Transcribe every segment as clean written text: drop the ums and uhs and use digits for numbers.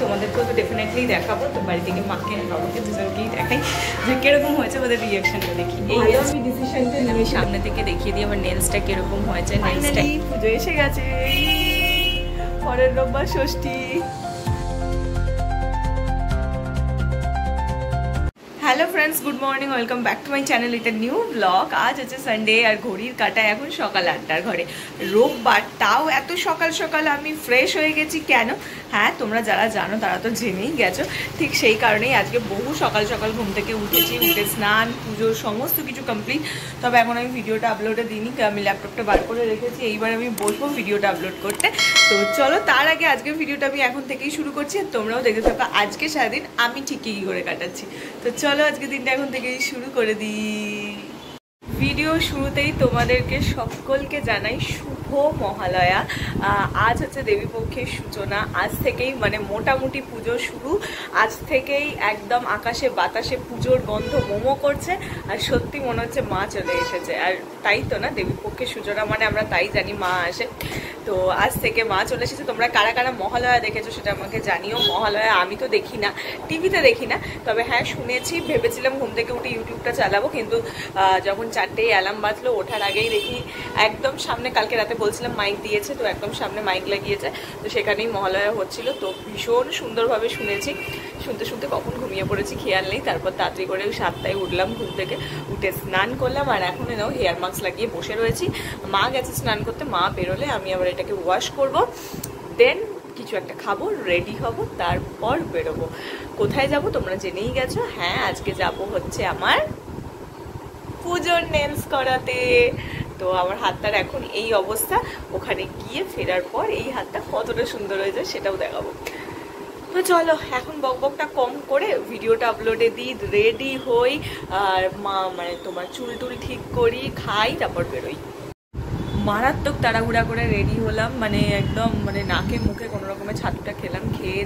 তোমাদেরকেও তো ডেফিনেটলি দেখাবো। তো বাড়ি থেকে মাকে আর বাবাকে দুজনকেই দেখাই যে কিরকম হয়েছে ওদের রিয়াকশনটা দেখি। এই আমি ডিসিশনটা আমি সামনে থেকে দেখিয়ে দিই আমার নেলসটা কিরকম হয়েছে। নেলসটা পুজো এসে গেছে, পরের রোববার Shashthi. Hello friends, good morning, welcome back to my channel with a new blog. আজ হচ্ছে সানডে আর ঘড়ির কাঁটা এখন সকাল 8টার ঘরে, রোববার। তাও এত সকাল সকাল আমি ফ্রেশ হয়ে গেছি কেন? হ্যাঁ, তোমরা যারা জানো তারা তো জেনেই গেছো। ঠিক সেই কারণেই আজকে বহু সকাল সকাল ঘুম থেকে উঠেছি, উঠে স্নান পুজো সমস্ত কিছু কমপ্লিট। তবে এখন আমি ভিডিওটা আপলোডে দিইনি, আমি ল্যাপটপটা বার করে রেখেছি। এইবার আমি বসবো ভিডিওটা আপলোড করতে। তো চলো, তার আগে আজকের ভিডিওটা আমি এখন থেকেই শুরু করছি, আর তোমরাও দেখতে থাকো আজকে সারাদিন আমি ঠিক কী করে কাটাচ্ছি। তো চলো আজকে দিনটা এখন থেকেই শুরু করে দিই। ভিডিও শুরুতেই তোমাদেরকে সকলকে জানাই শুভ মহালয়া। আজ হচ্ছে দেবীপক্ষের সূচনা। আজ থেকেই মানে মোটামুটি পুজো শুরু। আজ থেকেই একদম আকাশে বাতাসে পুজোর গন্ধ মোমো করছে, আর সত্যি মনে হচ্ছে মা চলে এসেছে। আর তাই তো না, দেবীপক্ষের সূচনা মানে আমরা তাই জানি মা আসে। তো আজ থেকে মা চলে এসেছে। তোমরা কারা কারা মহালয়া দেখেছো সেটা আমাকে জানিও। মহালয়া আমি তো দেখি না, টিভিতে দেখি না, তবে হ্যাঁ শুনেছি। ভেবেছিলাম ঘুম থেকে উঠে ইউটিউবটা চালাবো, কিন্তু যখন 4টেই অ্যালার্ম বাজলো ওঠার আগেই দেখি একদম সামনে, কালকে রাতে বলছিলাম মাইক দিয়েছে, তো একদম সামনে মাইক লাগিয়েছে, তো সেখানেই মহালয়া হচ্ছিল। তো ভীষণ সুন্দরভাবে শুনেছি। শুনতে শুনতে কখন ঘুমিয়ে পড়েছি খেয়াল নেই। তারপর তাড়াতাড়ি করে 7টায় উঠলাম ঘুম থেকে, উঠে স্নান করলাম, আর এখন এনাও হেয়ার মাস্ক লাগিয়ে বসে রয়েছি। মা গেছে স্নান করতে, মা বেরোলে আমি আবার এটাকে ওয়াশ করব, দেন কিছু একটা খাবো, রেডি হব, তারপর বেরোবো। কোথায় যাব তোমরা জেনেই গেছো। হ্যাঁ, আজকে যাব হচ্ছে আমার পুজোর নেলস করাতে। তো আমার হাতটার এখন এই অবস্থা, ওখানে গিয়ে ফেরার পর এই হাতটা কতটা সুন্দর হয়ে যায় সেটাও দেখাবো। তো চলো এখন বকবকটা কম করে ভিডিওটা আপলোডে দিই, রেডি হই, আর মানে তোমার চুল টুল ঠিক করি, খাই, তারপর বেরোই। মারাত্মক তাড়াহুড়া করে রেডি হলাম, মানে একদম মানে নাকে মুখে কোনো রকমের ছাতুটা খেলাম, খেয়ে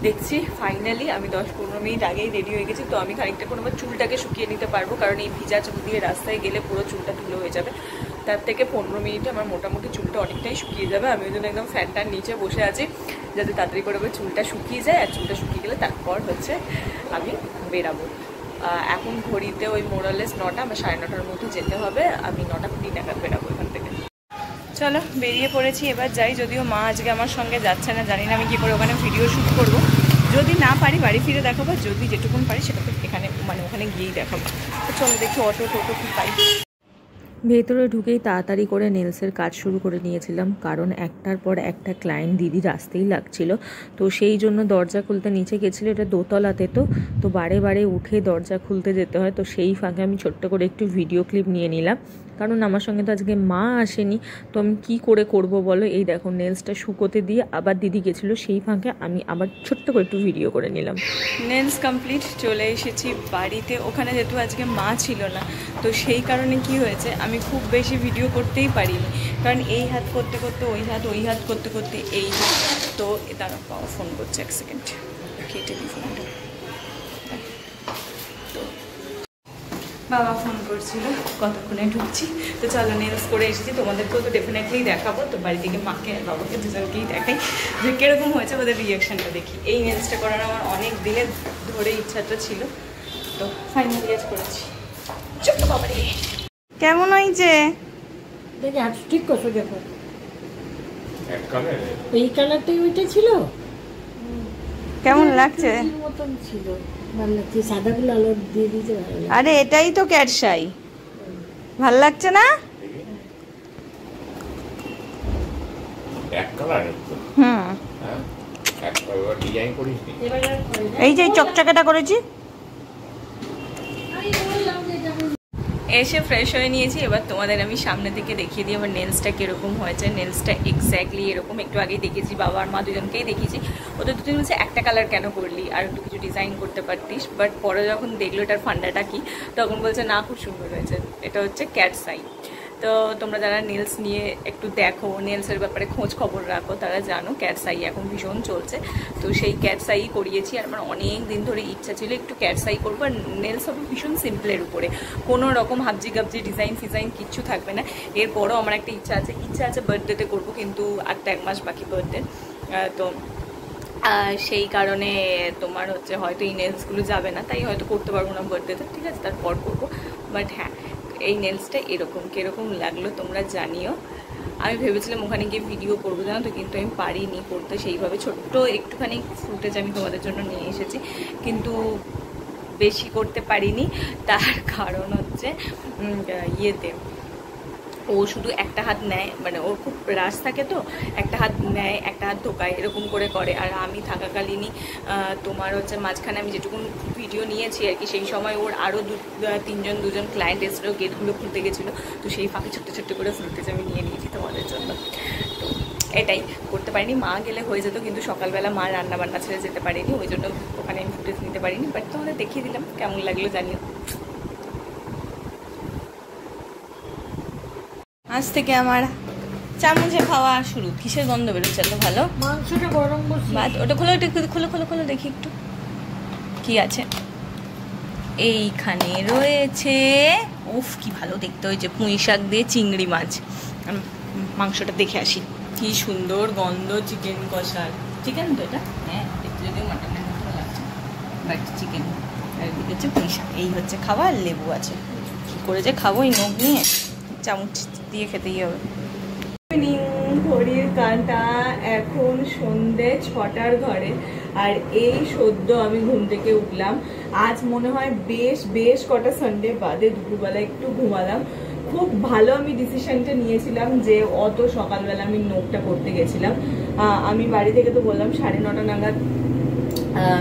দেখছি ফাইনালি আমি 10-15 মিনিট আগেই রেডি হয়ে গেছি। তো আমি খানিকটা কোনো আমার চুলটাকে শুকিয়ে নিতে পারবো, কারণ এই ভিজা চুল দিয়ে রাস্তায় গেলে পুরো চুলটা ধুলো হয়ে যাবে। তার থেকে 15 মিনিটে আমার মোটামুটি চুলটা অনেকটাই শুকিয়ে যাবে। আমি ওই জন্য একদম ফ্যানটার নিচে বসে আছি, যাতে তাড়াতাড়ি করে চুলটা শুকিয়ে যায়। আর চুলটা শুকিয়ে গেলে তারপর হচ্ছে আমি বেরাবো। এখন ঘড়িতে ওই মোরালেস 9টা, আমার 9:30টার মধ্যে যেতে হবে। আমি 9:20 নাগাদ বেরাবো এখান থেকে। চলো বেরিয়ে পড়েছি, এবার যাই। যদিও মা আজকে আমার সঙ্গে যাচ্ছে না, জানি না আমি কী করে ওখানে ভিডিও শ্যুট করবো। যদি না পারি বাড়ি ফিরে দেখাবো, যদি যেটুকুন পারি সেটাকে এখানে মানে ওখানে গিয়েই দেখাবো। তো চলো দেখি অটো টোটো কী পাই। ভেতরে ঢুকেই তাড়াতাড়ি করে নেলসের কাজ শুরু করে নিয়েছিলাম, কারণ একটার পর একটা ক্লায়েন্ট দিদির আসতেই লাগছিল। তো সেই জন্য দরজা খুলতে নিচে গেছিলো, এটা দোতলাতে, তো বারে বারে উঠে দরজা খুলতে যেতে হয়। তো সেই ফাঁকে আমি ছোট্ট করে একটু ভিডিও ক্লিপ নিয়ে নিলাম, কারণ আমার সঙ্গে তো আজকে মা আসেনি। তো আমি কী করে করব বলো। এই দেখো নেলসটা শুকোতে দিয়ে আবার দিদি গেছিলো, সেই ফাঁকে আমি আবার ছোট্ট করে একটু ভিডিও করে নিলাম। নেলস কমপ্লিট, চলে এসেছি বাড়িতে। ওখানে যেহেতু আজকে মা ছিল না, তো সেই কারণে কি হয়েছে, আমি খুব বেশি ভিডিও করতেই পারিনি, কারণ এই হাত করতে করতে ওই হাত করতে করতে এই হাত। তো তারা ফোন করছে, 1 সেকেন্ড কেটে দিই ফোনটা। তো বাবা ফোন করছিল, কতক্ষণে ঢুকছি। তো চলো নেলস করে এসেছি, তোমাদেরকেও তো ডেফিনেটলি দেখাবো। তো বাড়ি থেকে মাকে আর বাবাকে দুজনকেই দেখাই যে কীরকম হয়েছে ওদের রিয়াকশানটা দেখি। এই নেলসটা করার আমার অনেক দিনের ধরে ইচ্ছাটা ছিল, তো ফাইনালি আজ করেছি। ছোট্ট বাবারে কেমন হয়েছে দেখে হাত ঠিক করছো, দেখো এই কালারটাই ওইটা ছিল, কেমন লাগছে? মতন ছিল, ভালো লাগছে। সাদাগুলো আলো দিয়ে দিয়েছে, ভালো লাগছে। আরে এটাই তো ক্যাটসাই, ভাল লাগছে না? এই যে চকচকেটা করেছি। এসে ফ্রেশ হয়ে নিয়েছি, এবার তোমাদের আমি সামনে থেকে দেখিয়ে দিই আমার নেলসটা কীরকম হয়েছে। নেলসটা এক্স্যাক্টলি এরকম, একটু আগেই দেখেছি, বাবা আর মা দুজনকেই দেখিয়েছি। ওদের দুজন বলছে একটা কালার কেন করলি, আর একটু কিছু ডিজাইন করতে পারতিস। বাট পরে যখন দেখলো এটার ফান্ডাটা কি, তখন বলছে না খুব সুন্দর হয়েছে, এটা হচ্ছে ক্যাটসাই। তো তোমরা যারা নেলস নিয়ে একটু দেখো, নেলসের ব্যাপারে খোঁজ খবর রাখো, তারা জানো ক্যাটসাই এখন ভীষণ চলছে। তো সেই ক্যাটসাই করিয়েছি, আর আমার অনেক দিন ধরে ইচ্ছা ছিল একটু ক্যাটসাই করবো। আর নেলস হবে ভীষণ সিম্পলের উপরে, কোনো রকম হাবজি গাবজি ডিজাইন ফিজাইন কিচ্ছু থাকবে না। এরপরও আমার একটা ইচ্ছা আছে বার্থডেতে করবো, কিন্তু আর তো 1 মাস বাকি বার্থডে। তো সেই কারণে তোমার হচ্ছে হয়তো এই নেলসগুলো যাবে না, তাই হয়তো করতে পারবো না বার্থডেতে, ঠিক আছে, তারপর করবো। বাট হ্যাঁ, এই নেলসটা এরকম কীরকম লাগলো তোমরা জানিও। আমি ভেবেছিলাম ওখানে গিয়ে ভিডিও করবো, জানো তো, কিন্তু আমি পারিনি করতে সেইভাবে। ছোট্ট একটুখানি ফুটেজ আমি তোমাদের জন্য নিয়ে এসেছি, কিন্তু বেশি করতে পারিনি। তার কারণ হচ্ছে ইয়েতে ও শুধু একটা হাত নেয়, মানে ওর খুব রাশ থাকে, তো একটা হাত নেয় একটা হাত ঢোকায় এরকম করে। আর আমি থাকাকালীনই তোমার হচ্ছে মাঝখানে আমি যেটুকু ভিডিও নিয়েছি আর কি, সেই সময় ওর আরও দুজন ক্লায়েন্ট এসেছিলো, গেটগুলো খুলতে গেছিলো, তো সেই ফাঁকে ছোট্ট করে ফুটেজ আমি নিয়ে নিয়েছি তোমাদের জন্য। তো এটাই করতে পারিনি, মা গেলে হয়ে যেত, কিন্তু সকালবেলা মা রান্নাবান্না ছেড়ে যেতে পারিনি, ওই জন্য ওখানে আমি ফুটেজ নিতে পারিনি। বাট তোমাদের দেখিয়ে দিলাম, কেমন লাগলো জানিও। আজ থেকে আমার চামচে খাওয়া শুরু। কিসের গন্ধ বেরোচ্ছে এত ভালো? মাংসটা গরম বসে। ওটা খোলো, একটু খোলো দেখি একটু কি আছে। এইখানে রয়েছে, উফ কি ভালো দেখতে হয়েছে, পুঁই শাক দিয়ে চিংড়ি মাছ। মাংসটা দেখে আসি, কি সুন্দর গন্ধ চিকেন কষার। চিকেন তো এটা, হ্যাঁ একটু যদিও মাটনের মতো লাগছে, বাট চিকেন। আর এদিকে হচ্ছে পুঁই শাক। এই হচ্ছে খাবার, লেবু আছে। কী করে যে খাবো এই নখ নিয়ে, চামচ দিয়ে খেতেই হবে। ঘড়ির কাঁটা এখন সন্ধে 6টার ঘরে, আর এই সদ্য আমি ঘুম থেকে উঠলাম। আজ মনে হয় বেশ কটা সানডে বাদে দুপুরবেলা একটু ঘুমালাম। খুব ভালো আমি ডিসিশনটা নিয়েছিলাম যে অত সকালবেলা আমি নখটা করতে গেছিলাম। আমি বাড়ি থেকে তো বললাম 9:30 নাগাদ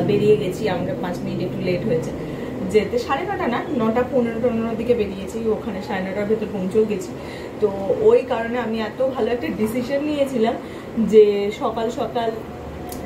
বেরিয়ে গেছি, আমাকে 5 মিনিট একটু লেট হয়েছে যেতে। 9:30 না, 9:15-15 দিকে বেরিয়েছি, ওখানে 9:30টার ভেতর পৌঁছেও গেছি। তো ওই কারণে আমি এত ভালো একটা ডিসিশন নিয়েছিলাম যে সকাল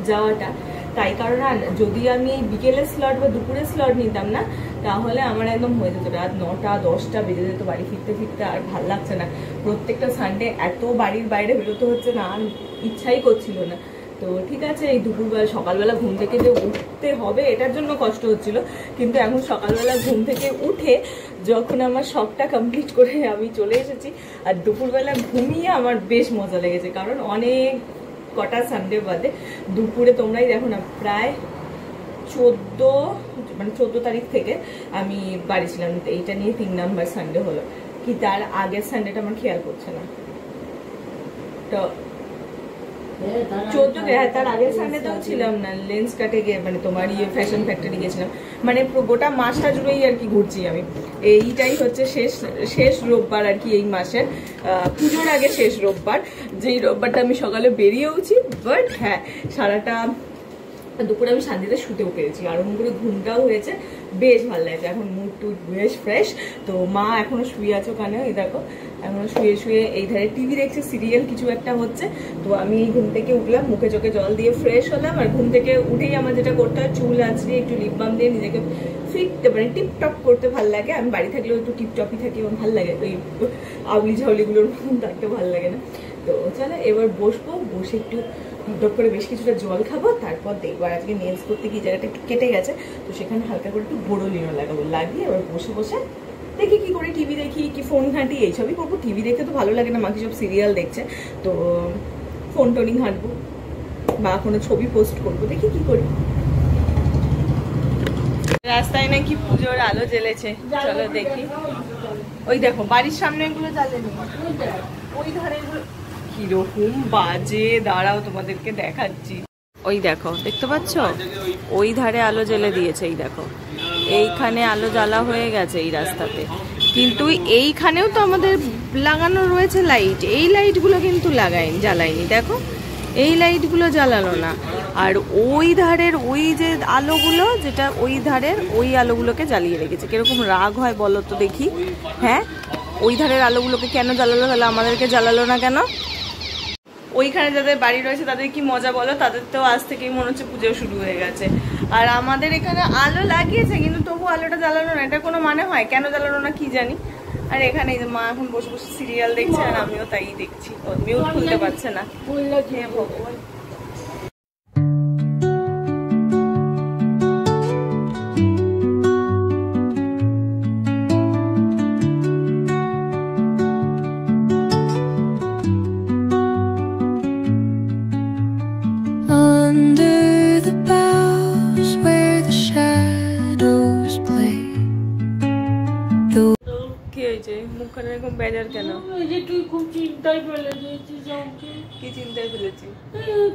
যাওয়াটা। তাই কারণে যদি আমি বিকেলের স্লট বা দুপুরের স্লট নিতাম না, তাহলে আমার একদম হয়ে যেত রাত 9টা-10টা বেজে যেত বাড়ি ফিরতে। আর ভাল লাগছে না, প্রত্যেকটা সানডে এত বাড়ির বাইরে বেরোতে হচ্ছে না, আর ইচ্ছাই করছিল না। তো ঠিক আছে, এই দুপুরবেলা সকালবেলা ঘুম থেকে যে উঠতে হবে এটার জন্য কষ্ট হচ্ছিল, কিন্তু এখন সকালবেলা ঘুম থেকে উঠে যখন আমার শখটা কমপ্লিট করে আমি চলে এসেছি, আর দুপুরবেলা ঘুমিয়ে আমার বেশ মজা লেগেছে। কারণ অনেক কটা সানডে বাদে দুপুরে তোমরাই দেখো না, প্রায় 14 তারিখ থেকে আমি বাড়ি ছিলাম। এইটা নিয়ে 3 নাম্বার সানডে হলো, কি তার আগের সানডেটা আমার খেয়াল করছে না। তো 14 তার আগের সানডেতেও ছিলাম না, লেন্স কাটে গিয়ে, মানে তোমার ফ্যাশন ফ্যাক্টরি গেছিলাম। মানে গোটা মাসটা জুড়েই আর কি ঘুরছি আমি। এইটাই হচ্ছে শেষ রোববার আর কি এই মাসের, পুজোর আগে শেষ রোববার, যেই রোববারটা আমি সকালে বেরিয়েওছি। বাট হ্যাঁ, সারাটা দুপুরে আমি শান্তিতে শুতেও পেরেছি, আরম্ভ করে ঘুমটাও হয়েছে, বেশ ভালো লাগছে। এখন মুড টুড বেশ ফ্রেশ। তো মা এখনো শুয়ে আছে ওখানে, এই দেখো এখনো শুয়ে এই ধারে টিভি দেখছে, সিরিয়াল কিছু একটা হচ্ছে। তো আমি ঘুম থেকে উঠলাম, মুখে চোখে জল দিয়ে ফ্রেশ হলাম। আর ঘুম থেকে উঠেই আমার যেটা করতে হয়, চুল আঁচড়িয়ে একটু লিপ বাম দিয়ে নিজেকে ফিট, মানে টিপটপ করতে ভালো লাগে। আমি বাড়ি থাকলেও একটু টিপটপই থাকি, আমার ভালো লাগে, ওই আউলি ঝাউলিগুলোর থাকতে ভালো লাগে না। তো চলো এবার বসবো, বসে একটু টপ করে বেশ কিছুটা জল খাবো, তারপর দেখবো। আর আজকে নেলস করতে গিয়ে জায়গাটা একটু কেটে গেছে, তো সেখানে হালকা করে একটু বোরোলিনো লাগাবো, লাগিয়ে এবার বসে দেখি কি করে, টিভি দেখি কি ফোন ঘাঁটি, এইসবই করবো। টিভি দেখতে তো ভালো লাগে না, মাকে সব সিরিয়াল দেখছে, তো ফোন টোনিং ঘাঁটবো বা কোনো ছবি পোস্ট করবো, দেখি কি করি। রাস্তায় নাকি পুজোর আলো জ্বেলেছে, চলো দেখি। ওই দেখো বাড়ির সামনে এগুলো জ্বালেনি, ওই ধারে কিরকম বাজে, দাঁড়াও তোমাদেরকে দেখাচ্ছি। ওই দেখো, দেখতে পাচ্ছ, ওই ধারে আলো জ্বেলে দিয়েছে, এই দেখো এইখানে আলো জ্বালা হয়ে গেছে এই রাস্তাতে, কিন্তু এইখানেও তো আমাদের লাগানো রয়েছে লাইট, এই লাইটগুলো কিন্তু জ্বালায়নি, দেখো এই লাইটগুলো জ্বালালো না। আর ওই ধারের ওই যে আলোগুলো, যেটা ওই ধারের ওই আলোগুলোকে জ্বালিয়ে রেখেছে। কিরকম রাগ হয় বলো তো দেখি। হ্যাঁ, ওই ধারের আলোগুলোকে কেন জ্বালালো, তাহলে আমাদেরকে জ্বালালো না কেন? ওইখানে যাদের বাড়ি রয়েছে তাদের কি মজা বলো, তাদের তো আজ থেকেই মনে হচ্ছে পুজো শুরু হয়ে গেছে। আর আমাদের এখানে আলো লাগিয়েছে, কিন্তু তবু আলোটা জ্বালানো না, এটা কোনো মানে হয়? কেন জ্বালানো না কি জানি। আর এখানে এই যে মা এখন বসে সিরিয়াল দেখছে, আর আমিও তাই দেখছি, মিউট খুলতে পারছে না। ভগবান, under বেজার কেন? এই যে তুই খুব চিন্তায় ফেলে দিয়েছিস আমাকে। কি চিন্তায় ফেলেছি?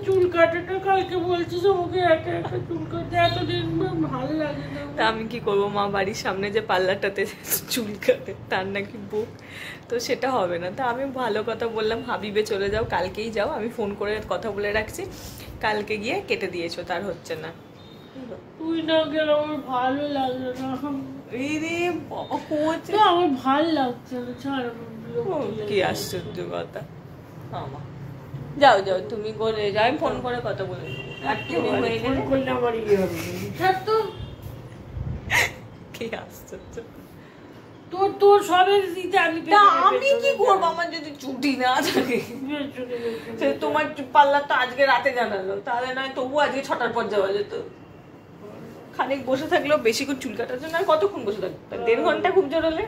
চুল কাটাটা কালকে বলছিস আমাকে একা একা চুল কাটতে, এতদিন ভালো লাগে না। তা আমি কি করবো, মা বাড়ির সামনে যে পার্লারটাতে চুল কাটে তার নাকি বুক, তো সেটা হবে না। তা আমি ভালো কথা বললাম, হাবিবে চলে যাও, কালকেই যাও, আমি ফোন করে কথা বলে রাখছি, কালকে গিয়ে কেটে দিয়েছো, তার হচ্ছে না। তুই না গেলে আমার ভালো লাগলো না। রে বাবা কোচে, আমার ভালো লাগছে না, ছাড়। কি আশ্চর্য কথা। আমা যাও যাও, তুমি করে যাও, আমি ফোন করে কথা বলে দেবো। আর তুমি হয়ে গেলে করলে আমার ইয়ে হবে। ছাড় তো। কি আশ্চর্য। তোর সবের দিতে আমি কি করবো, আমার যদি ছুটি না থাকে? তোমার পার্লার তো আজকে রাতে জানালো, তাহলে নয় তবু আজকে 6টার পর যাওয়া যেত। খানিক বসে থাকলেও বেশিক্ষণ চুল কাটার জন্য আর কতক্ষণ বসে থাকতো? 1.5 ঘন্টা খুব জোর হলে।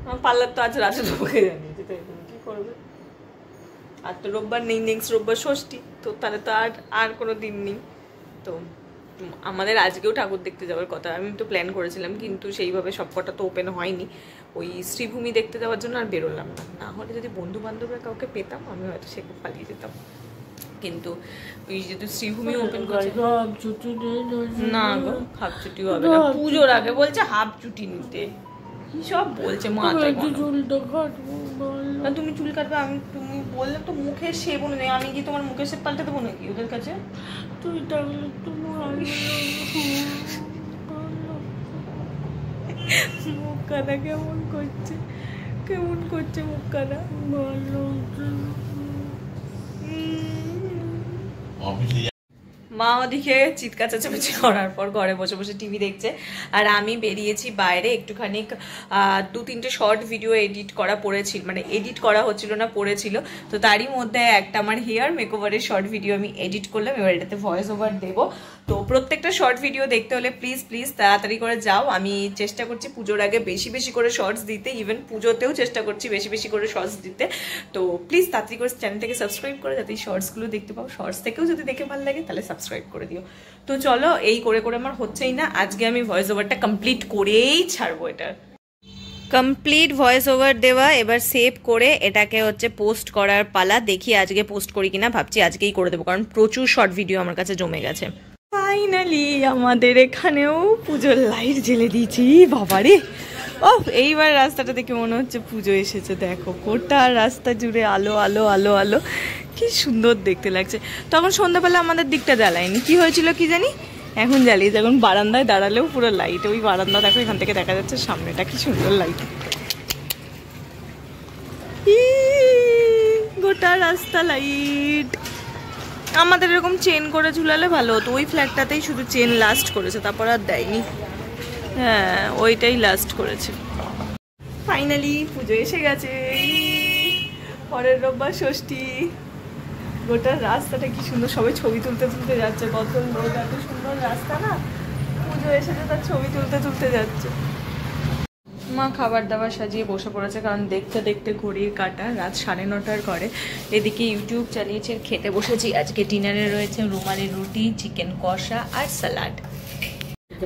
আমার পার্লার তো আজ রাতে ঢুকে জানিয়েছে, তাই তুমি কি করবে? আর তো রোববার নেই, নেক্সট রোববার ষষ্ঠী, তো তাহলে তো আর কোনো দিন নেই। তো আমাদের আজকেও ঠাকুর দেখতে যাওয়ার কথা, আমি তো প্ল্যান করেছিলাম, কিন্তু সেইভাবে সবকটা তো ওপেন হয়নি। ওই শ্রীভূমি দেখতে যাওয়ার জন্য আর বেরোলাম না। না হলে যদি বন্ধু বান্ধবরা কাউকে পেতাম আমি হয়তো সেখানে পালিয়ে যেতাম, কিন্তু ওই যেহেতু শ্রীভূমি ওপেন করছে না গো, হাফ ছুটি হবে না। পুজোর আগে বলছে হাফ ছুটি নিতে, কি সব বলছে মাথায়। তুমি চুল কাটবে, তুমি বললে তো মুখের শেপ নেই, আমি কি তোমার মুখের শেপ পাল্টে দেবো নাকি ওদের কাছে? তুই মুখখানা কেমন করছে, কেমন করছে মুখখানা। মা ওদিকে চিৎকার চেঁচামেচি করার পর ঘরে বসে বসে টিভি দেখছে, আর আমি বেরিয়েছি বাইরে একটুখানি 2-3টে শর্ট ভিডিও এডিট করা পড়েছিল, মানে এডিট করা হচ্ছিল না, পড়েছিল। তো তারই মধ্যে একটা আমার হেয়ার মেকওভারের শর্ট ভিডিও আমি এডিট করলাম, এবার এটাতে ভয়েস ওভার দেবো। তো প্রত্যেকটা শর্ট ভিডিও দেখতে হলে প্লিজ তাড়াতাড়ি করে যাও। আমি চেষ্টা করছি পুজোর আগে বেশি বেশি করে শর্টস দিতে, ইভেন পুজোতেও চেষ্টা করছি বেশি বেশি করে শর্টস দিতে। তো প্লিজ তাড়াতাড়ি করে চ্যানেলটাকে সাবস্ক্রাইব করে যাতে এই শর্টসগুলো দেখতে পাও। শর্টস থেকেও যদি দেখে ভালো লাগে তাহলে সাবস্ক্রাইব করে দিও। তো চলো, এই করে করে আমার হচ্ছেই না, আজকে আমি ভয়েস ওভারটা কমপ্লিট করেই ছাড়বো। এটা কমপ্লিট ভয়েস ওভার দেওয়া, এবার সেভ করে এটাকে হচ্ছে পোস্ট করার পালা। দেখি আজকে পোস্ট করি কিনা, ভাবছি আজকেই করে দেবো, কারণ প্রচুর শর্ট ভিডিও আমার কাছে জমে গেছে। ফাইনালি আমাদের এখানেও পুজোর লাইট জ্বেলে দিয়েছি, বাবারে। ও এইবার রাস্তাটা দেখে মনে হচ্ছে পুজো এসেছে। দেখো গোটা রাস্তা জুড়ে আলো আলো আলো আলো, কি সুন্দর দেখতে লাগছে। তখন সন্ধ্যাবেলা আমাদের দিকটা জ্বালায়নি, কি হয়েছিল কি জানি, এখন জ্বালিয়ে। যখন বারান্দায় দাঁড়ালেও পুরো লাইট, ওই বারান্দা দেখো এখান থেকে দেখা যাচ্ছে সামনেটা, কি সুন্দর লাইট। গোটা রাস্তা লাইট। আমাদের এরকম চেন করে ঝুলালে ভালো হতো, ওই ফ্ল্যাটটাতেই শুধু চেন লাস্ট করেছে, তারপর আর দেয়নি। হ্যাঁ ওইটাই লাস্ট করেছে। ফাইনালি পুজো এসে গেছে, পরের রোববার ষষ্ঠী। গোটা রাস্তাটা কি সুন্দর, সবাই ছবি তুলতে তুলতে যাচ্ছে, কত লোক, এত সুন্দর রাস্তা না, পুজো এসেছে তার ছবি তুলতে তুলতে যাচ্ছে। মা খাবার দাবার সাজিয়ে বসে পড়েছে, কারণ দেখতে দেখতে ঘড়ির কাঁটা রাত 9:30 ঘরে। এদিকে ইউটিউব চালিয়েছে, খেতে বসেছি। আজকে ডিনারে রয়েছে রুমালি রুটি, চিকেন কষা আর স্যালাড।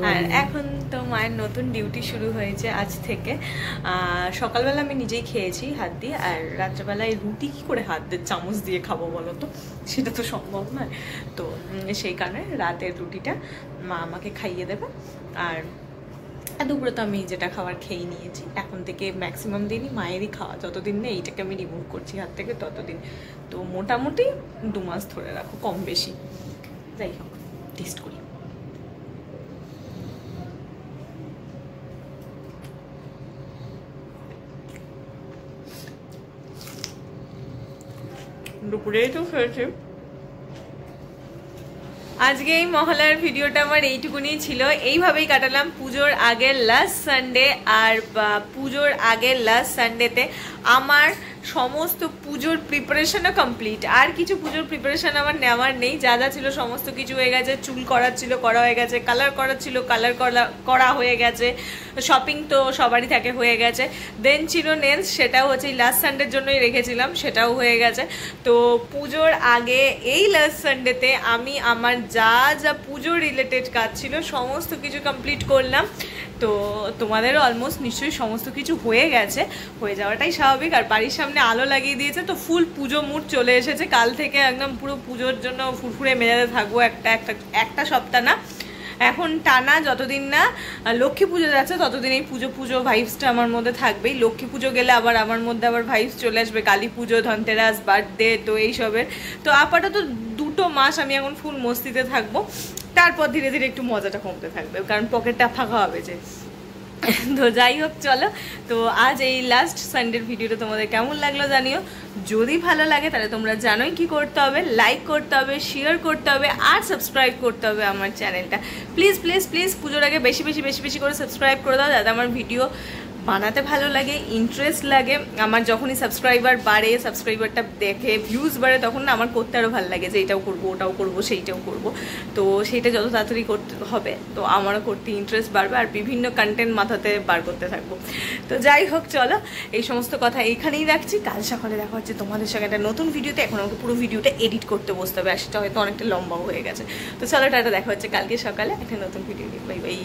আর এখন তো মায়ের নতুন ডিউটি শুরু হয়েছে আজ থেকে। সকালবেলা আমি নিজেই খেয়েছি হাত দিয়ে, আর রাত্রেবেলায় রুটি কী করে হাত দিয়ে চামচ দিয়ে খাবো বলো তো, সেটা তো সম্ভব নয়। তো সেই কারণে রাতের রুটিটা মা আমাকে খাইয়ে দেবে, আর দুপুরে তো আমি যেটা খাবার খেয়ে নিয়েছি। এখন থেকে ম্যাক্সিমাম দিনই মায়েরই খাওয়া, যতদিন না এইটাকে আমি রিমুভ করছি হাত থেকে ততদিন। তো মোটামুটি 2 মাস ধরে রাখো, কম বেশি। যাই হোক, টেস্ট করি। দুপুরেই তো খেয়েছি। আজকে এই মহলার ভিডিওটা আমার এইটুকুনি ছিল। এইভাবেই কাটালাম পুজোর আগের লাস্ট সানডে। আর পুজোর আগের লাস্ট সানডেতে আমার সমস্ত পুজোর প্রিপারেশনও কমপ্লিট। আর কিছু পুজোর প্রিপারেশন আমার নেওয়ার নেই, যা যা ছিল সমস্ত কিছু হয়ে গেছে। চুল করার ছিল করা হয়ে গেছে, কালার করার ছিল কালার করা হয়ে গেছে, শপিং তো সবারই থাকে হয়ে গেছে। দেন ছিল নেলস, সেটাও হচ্ছে এই লাস্ট সানডের জন্যই রেখেছিলাম, সেটাও হয়ে গেছে। তো পুজোর আগে এই লাস্ট সানডেতে আমি আমার যা যা পুজো রিলেটেড কাজ ছিল সমস্ত কিছু কমপ্লিট করলাম। তো তোমাদেরও অলমোস্ট নিশ্চয়ই সমস্ত কিছু হয়ে গেছে, হয়ে যাওয়াটাই স্বাভাবিক। আর বাড়ির সামনে আলো লাগিয়ে দিয়েছে, তো ফুল পুজো মুড চলে এসেছে। কাল থেকে একদম পুরো পুজোর জন্য ফুরফুরে মেজাজে থাকবো একটা সপ্তাহ না, এখন টানা যতদিন না লক্ষ্মী পুজো যাচ্ছে ততদিন এই পুজো ভাইবসটা আমার মধ্যে থাকবেই। লক্ষ্মী পুজো গেলে আবার আমার মধ্যে আবার ভাইবস চলে আসবে কালী পুজো, ধনতেরাস, বার্থডে, তো এইসবের। তো আপাতত 2 মাস আমি এখন ফুল মস্তিতে থাকবো, তারপর ধীরে ধীরে একটু মজাটা কমতে থাকবে, কারণ পকেটটা ফাঁকা হবে যে। তো যাই হোক, চলো। তো আজ এই লাস্ট সানডের ভিডিওটা তোমাদের কেমন লাগলো জানিও। যদি ভালো লাগে তাহলে তোমরা জানোই কি করতে হবে, লাইক করতে হবে, শেয়ার করতে হবে, আর সাবস্ক্রাইব করতে হবে আমার চ্যানেলটা। প্লিজ প্লিজ প্লিজ পুজোর আগে বেশি বেশি করে সাবস্ক্রাইব করে দাও, যাতে আমার ভিডিও বানাতে ভালো লাগে, ইন্টারেস্ট লাগে। আমার যখনই সাবস্ক্রাইবার বাড়ে, সাবস্ক্রাইবারটা দেখে ভিউজ বাড়ে, তখন না আমার করতে আরও ভালো লাগে যে এটাও করবো, ওটাও করবো, সেইটাও করবো। তো সেইটা যত তাড়াতাড়ি করতে হবে, তো আমারও করতে ইন্টারেস্ট বাড়বে, আর বিভিন্ন কন্টেন্ট মাথাতে বার করতে থাকবো। তো যাই হোক, চলো, এই সমস্ত কথা এইখানেই রাখছি। কাল সকালে দেখা হচ্ছে তোমাদের সঙ্গে একটা নতুন ভিডিওতে। এখন আমাকে পুরো ভিডিওটা এডিট করতে বসতে হবে, আর সেটা হয়তো অনেকটা লম্বাও হয়ে গেছে। তো চলো, টাটা, দেখা হচ্ছে কালকে সকালে একটা নতুন ভিডিও নিয়ে। Bye bye.